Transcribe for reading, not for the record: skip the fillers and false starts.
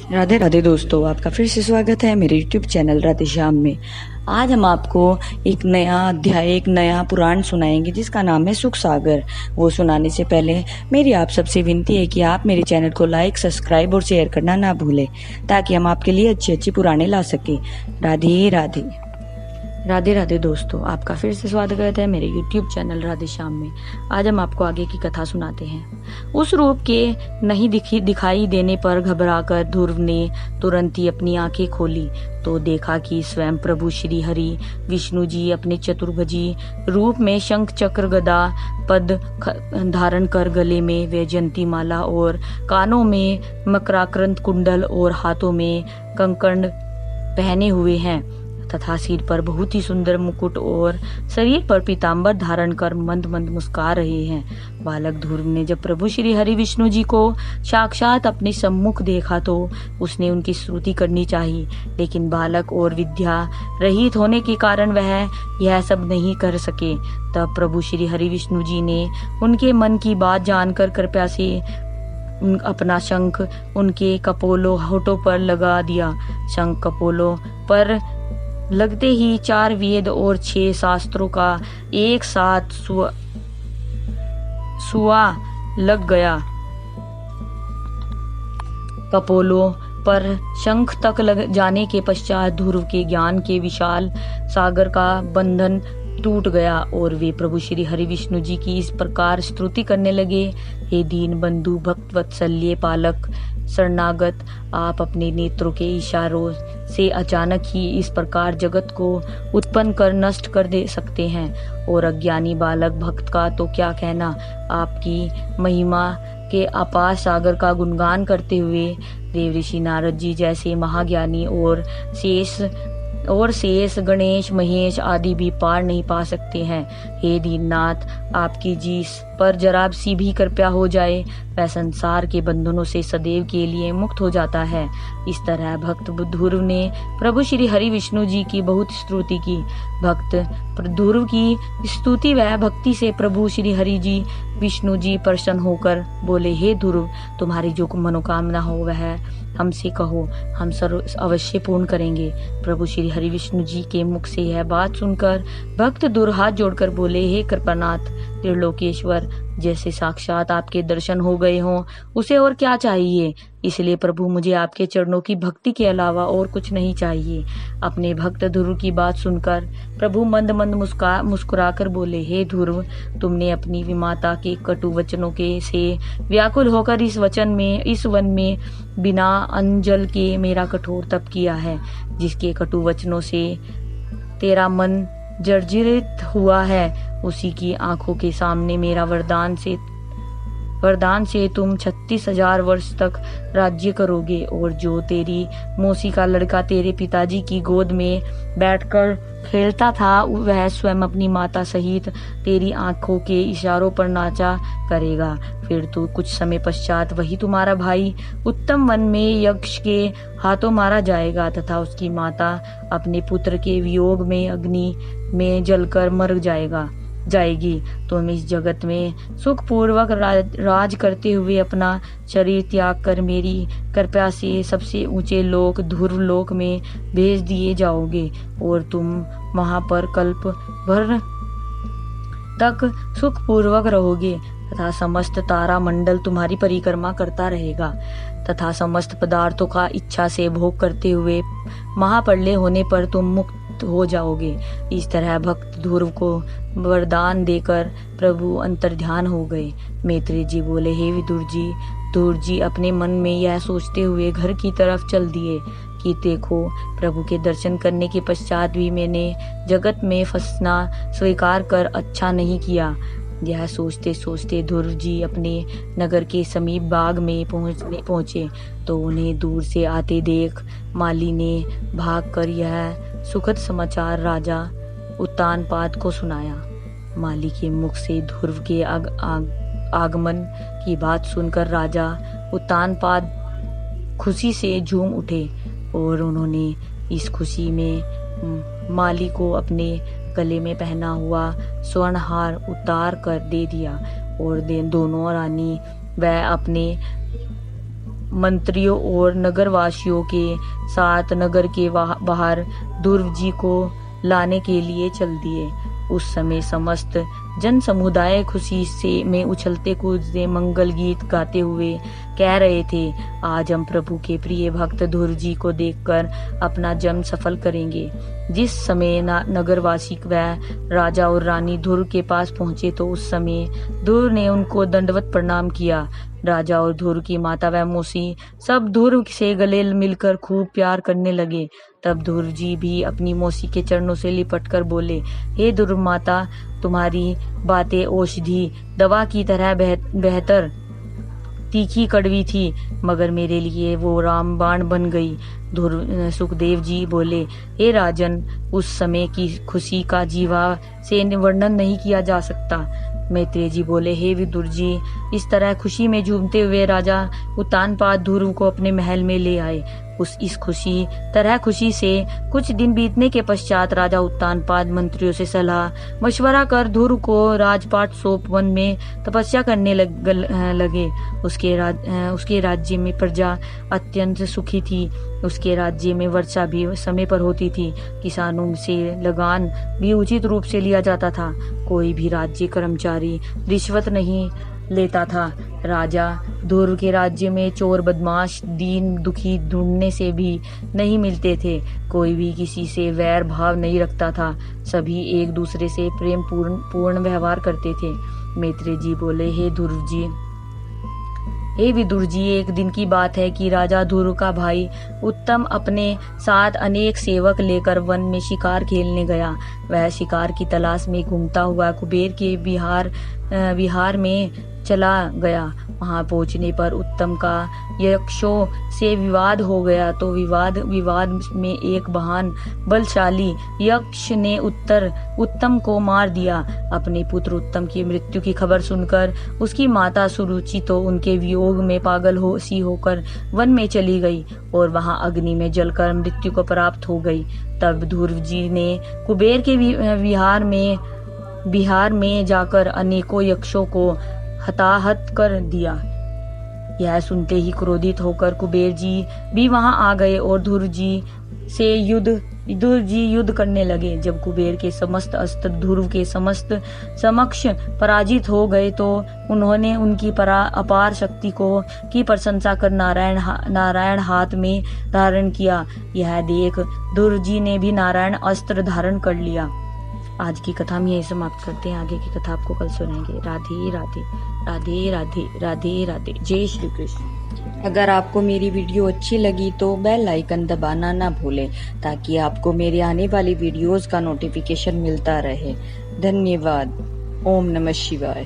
राधे राधे दोस्तों, आपका फिर से स्वागत है मेरे YouTube चैनल राधे श्याम में। आज हम आपको एक नया अध्याय, एक नया पुराण सुनाएंगे जिसका नाम है सुख सागर। वो सुनाने से पहले मेरी आप सबसे विनती है कि आप मेरे चैनल को लाइक, सब्सक्राइब और शेयर करना ना भूलें, ताकि हम आपके लिए अच्छे अच्छे पुराने ला सकें। राधे राधे। राधे राधे दोस्तों, आपका फिर से स्वागत है मेरे YouTube चैनल राधे श्याम में। आज हम आपको आगे की कथा सुनाते हैं। उस रूप के नहीं दिखाई देने पर घबराकर ध्रुव ने तुरंत ही अपनी आंखें खोली तो देखा कि स्वयं प्रभु श्री हरि विष्णु जी अपने चतुर्भुजी रूप में शंख चक्र गदा पद धारण कर गले में वैजयंती माला और कानों में मकराक्रंत कुंडल और हाथों में कंकण पहने हुए हैं तथा सिर पर बहुत ही सुंदर मुकुट और शरीर पर पीताम्बर धारण कर मंद मंद मुस्कुरा रहे हैं। बालक ध्रुव ने जब प्रभु श्री हरि विष्णु जी को साक्षात अपने सम्मुख देखा तो उसने उनकी स्तुति करनी चाहिए, लेकिन बालक और विद्या रहित होने के कारण वह यह सब नहीं कर सके। तब प्रभु श्री हरि विष्णु जी ने उनके मन की बात जानकर कृपया से अपना शंख उनके कपोलों होठों पर लगा दिया। शंख कपोलों पर लगते ही 4 वेद और 6 शास्त्रों का एक साथ सुआ लग गया। कपोलों पर शंख तक लग जाने के पश्चात ध्रुव के ज्ञान के विशाल सागर का बंधन टूट गया और वे प्रभु श्री हरि विष्णु जी की इस प्रकार स्तुति करने लगे। हे दीन बंधु, भक्त वत्सल्य पालक शरणागत, आप अपने नेत्रों के इशारों से अचानक ही इस प्रकार जगत को उत्पन्न कर नष्ट कर दे सकते हैं। और अज्ञानी बालक भक्त का तो क्या कहना, आपकी महिमा के अपार सागर का गुणगान करते हुए देव ऋषि नारद जी जैसे महाज्ञानी और शेष गणेश महेश आदि भी पार नहीं पा सकते हैं। हे दीननाथ, आपकी जिस पर जरा सी भी कृपया हो जाए वह संसार के बंधनों से सदैव के लिए मुक्त हो जाता है। इस तरह भक्त ध्रुव ने प्रभु श्री हरि विष्णु जी की बहुत स्तुति की। भक्त ध्रुव की स्तुति व भक्ति से प्रभु श्री हरि जी विष्णु जी प्रसन्न होकर बोले, हे ध्रुव, तुम्हारी जो मनोकामना हो वह हमसे कहो, हम सर्व अवश्य पूर्ण करेंगे। प्रभु श्री हरि विष्णु जी के मुख से यह बात सुनकर भक्त ध्रुव हाथ जोड़कर बोले, हे कृपानाथ त्रिलोकेश्वर, जैसे साक्षात आपके दर्शन हो गए हों उसे और क्या चाहिए। इसलिए प्रभु, मुझे आपके चरणों की भक्ति के अलावा और कुछ नहीं चाहिए। अपने भक्त ध्रुव की बात सुनकर प्रभु मंद मंद मुस्कुराकर बोले, हे ध्रुव, तुमने अपनी विमाता के कटु वचनों के से व्याकुल होकर इस वन में बिना अंजल के मेरा कठोर तप किया है, जिसके कटु वचनों से तेरा मन जर्जरित हुआ है। उसी की आंखों के सामने मेरा वरदान से तुम 36,000 वर्ष तक राज्य करोगे। और जो तेरी मौसी का लड़का तेरे पिताजी की गोद में बैठकर खेलता था वह स्वयं अपनी माता सहित तेरी आंखों के इशारों पर नाचा करेगा। फिर तो कुछ समय पश्चात वही तुम्हारा भाई उत्तम वन में यक्ष के हाथों मारा जाएगा तथा उसकी माता अपने पुत्र के वियोग में अग्नि में जलकर मर जाएगी। तुम इस जगत में सुखपूर्वक राज करते हुए अपना शरीर त्याग कर मेरी कृपा से सबसे ऊंचे लोक ध्रुव लोक में भेज दिए जाओगे और तुम वहां पर कल्प भर तक सुखपूर्वक रहोगे तथा समस्त तारा मंडल तुम्हारी परिक्रमा करता रहेगा तथा समस्त पदार्थों का इच्छा से भोग करते हुए महाप्रलय होने पर तुम मुक्त हो जाओगे। इस तरह भक्त ध्रुव को वरदान देकर प्रभु अंतर्ध्यान हो गए। मैत्रेय जी बोले, हे ध्रुव जी अपने मन में यह सोचते हुए घर की तरफ चल दिए कि देखो, प्रभु के दर्शन करने के पश्चात भी मैंने जगत में फंसना स्वीकार कर अच्छा नहीं किया। यह सोचते सोचते ध्रुव जी अपने नगर के समीप बाग में पहुंचे तो उन्हें दूर से आते देख माली ने भागकर यह सुखद समाचार राजा उत्तानपाद को सुनाया। माली के मुख से ध्रुव के आगमन की बात सुनकर राजा उत्तानपाद खुशी से झूम उठे और उन्होंने इस खुशी में माली को अपने गले में पहना हुआ स्वर्णहार उतार कर दे दिया और दोनों रानी वह अपने मंत्रियों और नगरवासियों के साथ नगर के बाहर ध्रुव जी को लाने के लिए चल दिए। उस समय समस्त जन समुदाय खुशी से में उछलते कूदते मंगल गीत गाते हुए कह रहे थे, आज हम प्रभु के प्रिय भक्त ध्रुव जी को देखकर अपना जन्म सफल करेंगे। जिस समय नगरवासी व राजा और रानी ध्रुव के पास पहुंचे तो उस समय ध्रुव ने उनको दंडवत प्रणाम किया। राजा और ध्रुव की माता व मौसी सब ध्रुव से गले मिलकर खूब प्यार करने लगे। तब ध्रुव जी भी अपनी मौसी के चरणों से लिपट कर बोले, हे ध्रुव माता, तुम्हारी बातें औषधि दवा की तरह बेहतर तीखी कड़वी थी, मगर मेरे लिए वो रामबाण बन गई। सुखदेव जी बोले, हे राजन, उस समय की खुशी का जीवा से वर्णन नहीं किया जा सकता। मैत्रेय जी बोले, हे विदुर जी, इस तरह खुशी में झूमते हुए राजा उत्तानपाद ध्रुव को अपने महल में ले आए। इस खुशी से कुछ दिन बीतने के पश्चात राजा उत्तानपाद मंत्रियों से सलाह मशवरा कर ध्रुव को राजपाट सौंप वन में तपस्या करने लगे। उसके राज्य में प्रजा अत्यंत सुखी थी। उसके राज्य में वर्षा भी समय पर होती थी। किसानों से लगान भी उचित रूप से लिया जाता था। कोई भी राज्य कर्मचारी रिश्वत नहीं लेता था। राजा ध्रुव के राज्य में चोर बदमाश दीन दुखी ढूंढने से भी नहीं मिलते थे। कोई भी किसी से वैर भाव नहीं रखता था। सभी एक दूसरे से प्रेम पूर्ण व्यवहार करते थे। मैत्रेय जी बोले, हे विदुर जी, एक दिन की बात है कि राजा ध्रुव का भाई उत्तम अपने साथ अनेक सेवक लेकर वन में शिकार खेलने गया। वह शिकार की तलाश में घूमता हुआ कुबेर के विहार में चला गया। वहां पहुंचने पर उत्तम का यक्षों से विवाद हो गया तो विवाद में एक महान बलशाली यक्ष ने उत्तम को मार दिया। अपने पुत्र उत्तम की मृत्यु की खबर सुनकर उसकी माता सुरुचि तो उनके वियोग में पागल होकर वन में चली गई और वहां अग्नि में जलकर मृत्यु को प्राप्त हो गई। तब ध्रुव जी ने कुबेर के विहार में जाकर अनेकों यक्षों को हताहत कर दिया। यह सुनते ही क्रोधित होकर कुबेर जी भी वहां आ गए और ध्रुव जी युद्ध करने लगे। जब कुबेर के समस्त अस्त्र ध्रुव के समक्ष पराजित हो गए तो उन्होंने उनकी अपार शक्ति की प्रशंसा कर नारायण हाथ में धारण किया। यह देख ध्रुव जी ने भी नारायण अस्त्र धारण कर लिया। आज की कथा हम यही समाप्त करते हैं। आगे की कथा आपको कल सुनाएंगे। राधे राधे राधे राधे राधे राधे। जय श्री कृष्ण। अगर आपको मेरी वीडियो अच्छी लगी तो बेल आइकन दबाना ना भूलें ताकि आपको मेरे आने वाली वीडियोस का नोटिफिकेशन मिलता रहे। धन्यवाद। ओम नमः शिवाय।